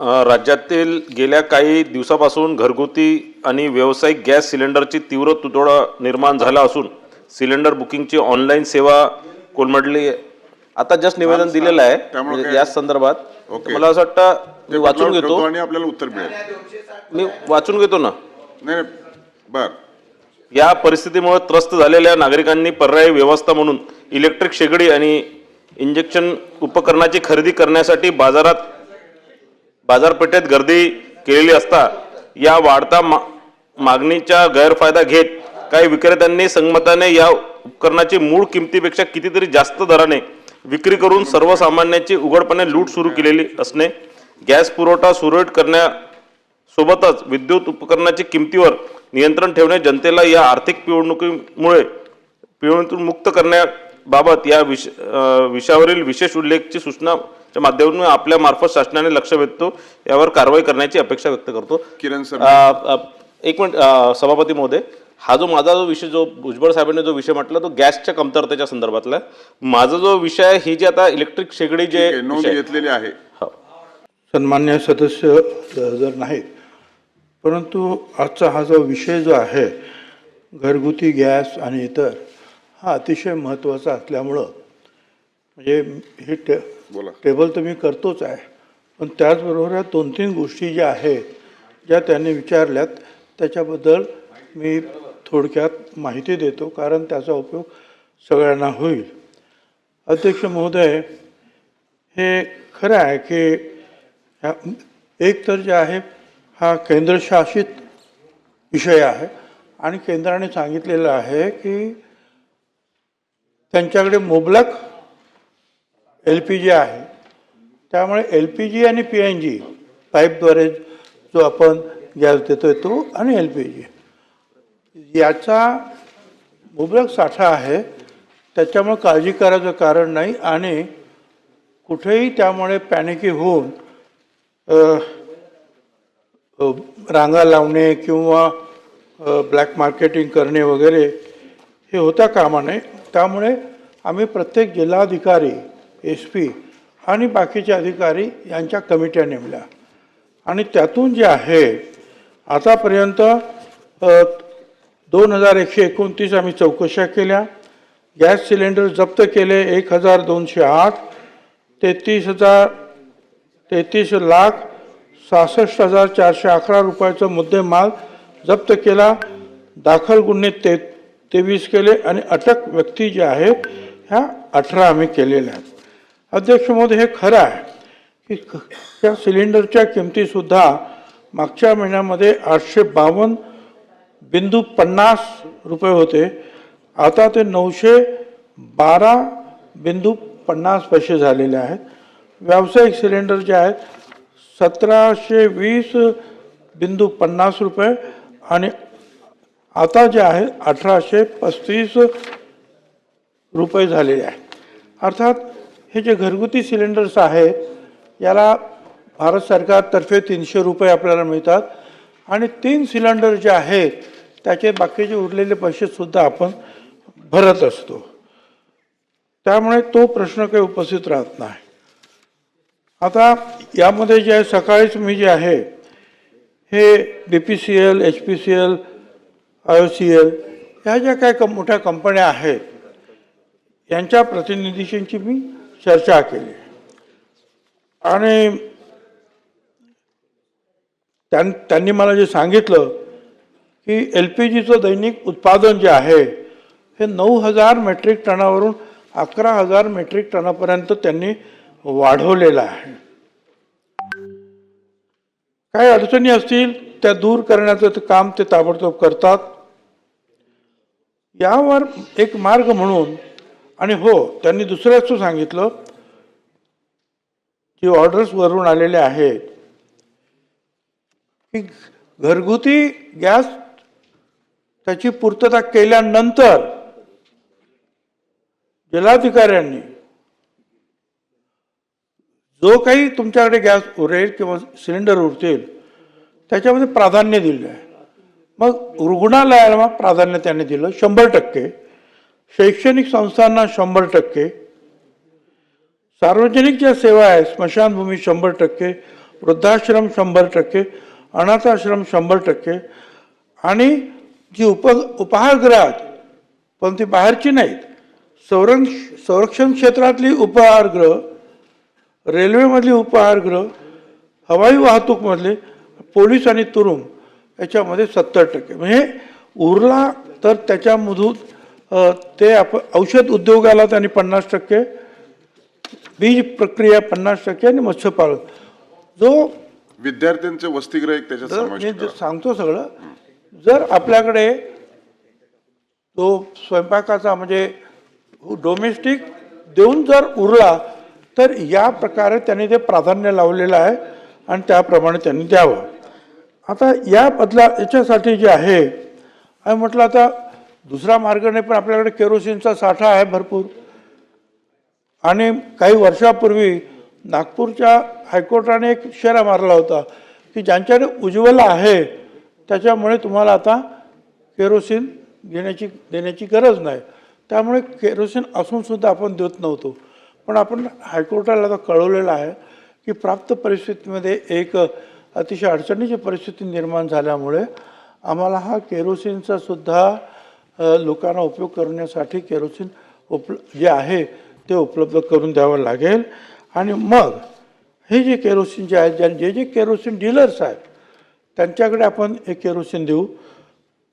राज्यातील गेल्या काही दिवसापासून घरगुती आणि व्यावसायिक गॅस सिलेंडरची तीव्र तुटवडा निर्माण झाला असून सिलेंडर बुकिंगची ऑनलाईन सेवा कोलमडली आहे. आता जस्ट निवेदन दिलेलं आहे म्हणजे या संदर्भात. मला असं वाटतं मी वाचून घेतो आणि आपल्याला उत्तर मिळेल. मी वाचून घेतो ना. नाही बर. या परिस्थितीमुळे त्रस्त झालेल्या नागरिकांनी पर्यायी व्यवस्था म्हणून इलेक्ट्रिक शेगडी आणि इंजेक्शन उपकरणाची खरेदी करण्यासाठी बाजारपेठेत गर्दी केलेली असता या वाढता मागणीचा गैरफायदा घेत काही विक्रेत्यांनी संगमताने या उपकरणाची मूळ किमतीपेक्षा कितीतरी जास्त दराने विक्री करून सर्वसामान्यांची उघडपणे लूट सुरू केलेली असणे, गॅस पुरवठा सुरळीत करण्यासोबतच विद्युत उपकरणाची किमतीवर नियंत्रण ठेवणे, जनतेला या आर्थिक पिळवणीतून मुक्त करण्याबाबत या विषयावरील विशेष उल्लेखची सूचनाच्या माध्यमातून आपल्या मार्फत शासनाने लक्ष वेधतो यावर कारवाई करण्याची अपेक्षा व्यक्त करतो. किरण सर, एक मिनिट सभापती महोदय, हा जो माझा जो विषय जो भुजबळ साहेबांनी जो विषय म्हटला तो गॅसच्या कमतरतेच्या संदर्भातला. माझा जो विषय आहे ही जी आता इलेक्ट्रिक शेगडी जे नोंद घेतलेली आहे. सन्मान्य सदस्य जर नाहीत, परंतु आजचा हा जो विषय जो आहे घरगुती गॅस आणि इतर, हा अतिशय महत्त्वाचा असल्यामुळं म्हणजे हे टेबल तर मी करतोच आहे, पण त्याचबरोबर या 2-3 गोष्टी ज्या आहेत ज्या त्यांनी विचारल्यात त्याच्याबद्दल मी थोडक्यात माहिती देतो, कारण त्याचा उपयोग सगळ्यांना होईल. अध्यक्ष महोदय, हे खरं आहे की एक तर जे आहे हा केंद्रशासित विषय आहे आणि केंद्राने सांगितलेलं आहे की त्यांच्याकडे मुबलक LPG आहे, त्यामुळे LPG आणि PNG पाईपद्वारे जो आपण गॅस देतोय तो आणि LPG याचा मुबलक साठा आहे, त्याच्यामुळे काळजी करायचं कारण नाही आणि कुठेही त्यामुळे पॅनिकी होऊन रांगा लावणे किंवा ब्लॅक मार्केटिंग करणे वगैरे हे होता कामा नये. त्यामुळे आम्ही प्रत्येक जिल्हाधिकारी, SP आणि बाकीचे अधिकारी यांच्या कमिट्या नेमल्या आणि त्यातून जे आहे आतापर्यंत 2129 आम्ही चौकशा केल्या. गॅस सिलेंडर जप्त केले 1208, 33,66,411 रुपयाचा मुद्देमाल जप्त केला. दाखल गुन्हे 23 केले आणि अटक व्यक्ती जे आहेत ह्या 18 आम्ही केलेल्या आहेत. अध्यक्ष महोदय, हे खरं आहे की या सिलेंडरच्या किमतीसुद्धा मागच्या महिन्यामध्ये 852.50 रुपये होते, आता ते 912.50 झालेले आहेत. व्यावसायिक सिलेंडर जे आहेत 1720.50 रुपये आणि आता जे आहे 1835 रुपये झालेले आहेत. अर्थात हे जे घरगुती सिलेंडर्स आहेत याला भारत सरकारतर्फे 300 रुपये आपल्याला मिळतात आणि 3 सिलेंडर जे आहेत त्याचे बाकीचे उरलेले पैसेसुद्धा आपण भरत असतो, त्यामुळे तो प्रश्न काही उपस्थित राहत नाही. आता यामध्ये जे आहे सकाळीच मी जे आहे हे BPCL, HPCL, IOCL ह्या ज्या काही मोठ्या कंपन्या आहेत यांच्या प्रतिनिधींची मी चर्चा केली आणि त्यांनी मला जे सांगितलं की LPGचं दैनिक उत्पादन जे आहे हे 9,000 मेट्रिक टनावरून 11,000 मेट्रिक टनापर्यंत त्यांनी वाढवलेलं आहे. काही अडचणी असतील त्या दूर करण्याचं काम ते ताबडतोब करतात. यावर एक मार्ग म्हणून आणि हो, त्यांनी दुसऱ्याच सांगितलं की ऑर्डर्स वरून आलेले आहेत की घरगुती गॅस त्याची पूर्तता केल्यानंतर जिल्हाधिकाऱ्यांनी जो काही तुमच्याकडे गॅस उरेल किंवा सिलेंडर उरतील त्याच्यामध्ये प्राधान्य दिलं आहे. मग रुग्णालयाला प्राधान्य त्यांनी दिलं 100%, शैक्षणिक संस्थांना 100%, सार्वजनिक ज्या सेवा आहे स्मशानभूमी 100%, वृद्धाश्रम 100%, अनाथाश्रम 100%, आणि जी उपहारगृहात, पण ती बाहेरची नाहीत, संरक्षण क्षेत्रातली उपहारगृह, रेल्वेमधली उपहारगृह, हवाई वाहतूकमधले, पोलीस आणि तुरुंग याच्यामध्ये 70%. म्हणजे उरला तर त्याच्यामधून ते आपण औषध उद्योगाला त्यांनी 50%, बीज प्रक्रिया 50% आणि मत्स्यपालन जो विद्यार्थ्यांचे वसतिगृह एक त्याच्यात समाविष्ट मी करा. सांगतो सगळं. जर आपल्याकडे तो स्वयंपाकाचा म्हणजे डोमेस्टिक देऊन जर उरला तर या प्रकारे त्यांनी ते प्राधान्य लावलेलं आहे आणि त्याप्रमाणे त्यांनी द्यावं. आता या याच्यासाठी जे आहे आणि म्हटलं आता दुसरा मार्ग नाही, पण आपल्याकडे केरोसिनचा साठा आहे भरपूर. आणि काही वर्षापूर्वी नागपूरच्या हायकोर्टाने एक इशारा मारला होता की ज्यांच्याकडे उज्ज्वला आहे त्याच्यामुळे तुम्हाला आता केरोसिन देण्याची गरज नाही. त्यामुळे केरोसिन असूनसुद्धा आपण देत नव्हतो. पण आपण हायकोर्टाला आता कळवलेलं आहे की प्राप्त परिस्थितीमध्ये एक अतिशय अडचणीची परिस्थिती निर्माण झाल्यामुळे आम्हाला हा केरोसिनचा सुद्धा लोकांना उपयोग करण्यासाठी केरोसिन जे आहे ते उपलब्ध करून द्यावं लागेल. आणि मग हे जे केरोसिन जे आहेत, जे केरोसिन डीलर्स आहेत त्यांच्याकडे आपण हे केरोसिन देऊ.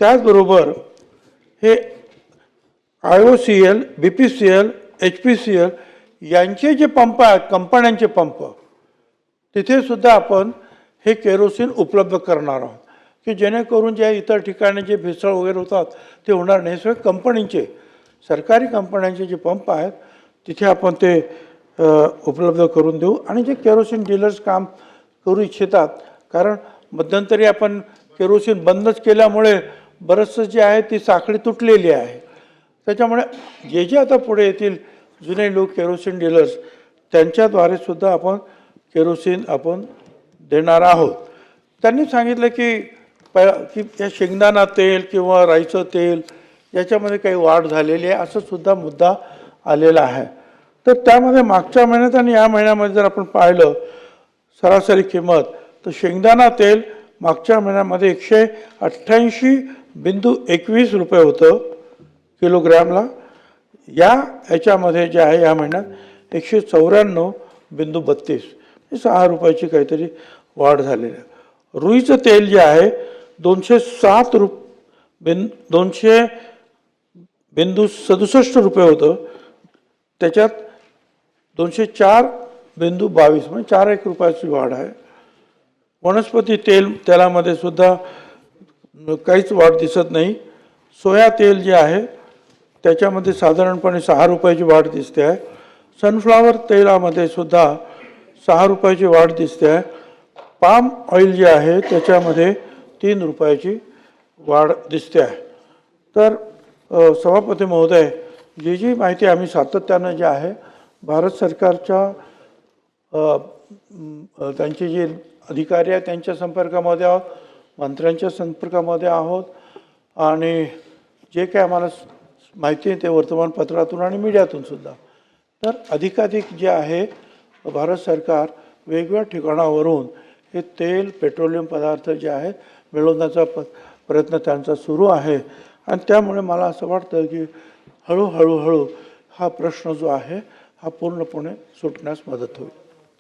त्याचबरोबर हे IOCL, BPCL, HPCL यांचे जे पंप आहेत, कंपन्यांचे पंप, तिथे सुद्धा आपण हे केरोसिन उपलब्ध करणार आहोत की जेणेकरून जे इतर ठिकाणी जे भेसळ वगैरे होतात ते होणार नाही. सगळे कंपनीचे, सरकारी कंपन्यांचे जे पंप आहेत तिथे आपण ते उपलब्ध करून देऊ. आणि जे केरोसिन डीलर्स काम करू इच्छितात, कारण मध्यंतरी आपण केरोसिन बंदच केल्यामुळे बरंचसं जे आहे ती साखळी तुटलेली आहे. त्याच्यामुळे जे आता पुढे येतील जुने लोक केरोसिन डीलर्स त्यांच्याद्वारे सुद्धा आपण केरोसिन आपण देणार आहोत. त्यांनी सांगितलं की या शेंगदाणा तेल किंवा राईचं तेल याच्यामध्ये काही वाढ झालेली आहे असं सुद्धा मुद्दा आलेला आहे. तर त्यामध्ये मागच्या महिन्यात आणि या महिन्यामध्ये जर आपण पाहिलं सरासरी किंमत, तर शेंगदाणा तेल मागच्या महिन्यामध्ये 188.21 रुपये होतं किलोग्रॅमला. याच्यामध्ये जे आहे या महिन्यात 194.32, 6 रुपयाची काहीतरी वाढ झालेली आहे. रुईचं तेल जे आहे 207.67 रुपये होतं, त्याच्यात 204.22 म्हणजे 4 रुपयाची वाढ आहे. वनस्पती तेलामध्ये सुद्धा काहीच वाढ दिसत नाही. सोया तेल जे आहे त्याच्यामध्ये साधारणपणे 6 रुपयाची वाढ दिसते आहे. सनफ्लॉवर तेलामध्ये सुद्धा 6 रुपयाची वाढ दिसते आहे. पाम ऑइल जे आहे त्याच्यामध्ये 3 रुपयाची वाढ दिसते आहे. तर सभापती महोदय, जी माहिती आम्ही सातत्यानं जे आहे भारत सरकारच्या त्यांचे जे अधिकारी आहेत त्यांच्या संपर्कामध्ये आहोत, मंत्र्यांच्या संपर्कामध्ये आहोत, आणि जे काही आम्हाला माहिती आहे ते वर्तमानपत्रातून आणि मीडियातून सुद्धा. तर अधिकाधिक जे आहे भारत सरकार वेगवेगळ्या ठिकाणावरून हे तेल, पेट्रोलियम पदार्थ जे आहेत मिळवण्याचा प्रयत्न त्यांचा सुरू आहे. आणि त्यामुळे मला असं वाटतं की हळूहळू हा प्रश्न जो आहे हा पूर्णपणे सुटण्यास मदत होईल.